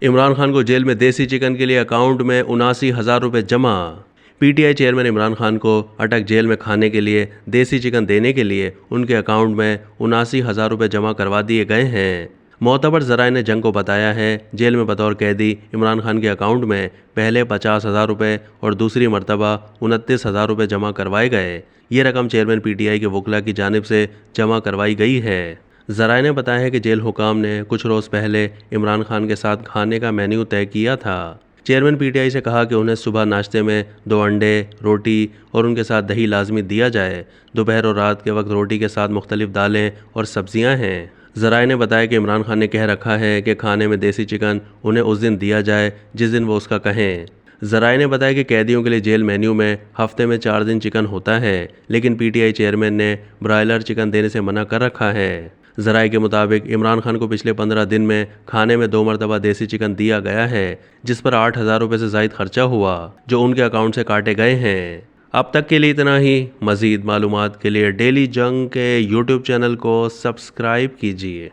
इमरान खान को जेल में देसी चिकन के लिए अकाउंट में 79,000 रुपये जमा। पीटीआई चेयरमैन इमरान खान को अटक जेल में खाने के लिए देसी चिकन देने के लिए उनके अकाउंट में 79,000 रुपये जमा करवा दिए गए हैं। मोतबर ज़राए ने जंग को बताया है, जेल में बतौर कैदी इमरान खान के अकाउंट में पहले 50,000 रुपये और दूसरी मरतबा 29,000 रुपये जमा करवाए गए। ये रकम चेयरमैन पीटीआई के वकला की जानिब से जमा करवाई गई है। ज़राए ने बताया है कि जेल हुकाम ने कुछ रोज़ पहले इमरान खान के साथ खाने का मेन्यू तय किया था। चेयरमैन पीटीआई से कहा कि उन्हें सुबह नाश्ते में 2 अंडे, रोटी और उनके साथ दही लाजमी दिया जाए। दोपहर और रात के वक्त रोटी के साथ मुख्तलिफ दालें और सब्जियां हैं। ज़राए ने बताया कि इमरान खान ने कह रखा है कि खाने में देसी चिकन उन्हें उस दिन दिया जाए जिस दिन वो उसका कहें। ज़राए ने बताया कि कैदियों के लिए जेल मेन्यू में हफ्ते में 4 दिन चिकन होता है, लेकिन पीटीआई चेयरमैन ने ब्रायलर चिकन देने से मना कर रखा है। ज़राए के मुताबिक इमरान खान को पिछले 15 दिन में खाने में 2 मरतबा देसी चिकन दिया गया है, जिस पर 8,000 रुपये से ज़ायद खर्चा हुआ, जो उनके अकाउंट से काटे गए हैं। अब तक के लिए इतना ही। मज़ीद मालूमात के लिए डेली जंग के यूट्यूब चैनल को सब्सक्राइब कीजिए।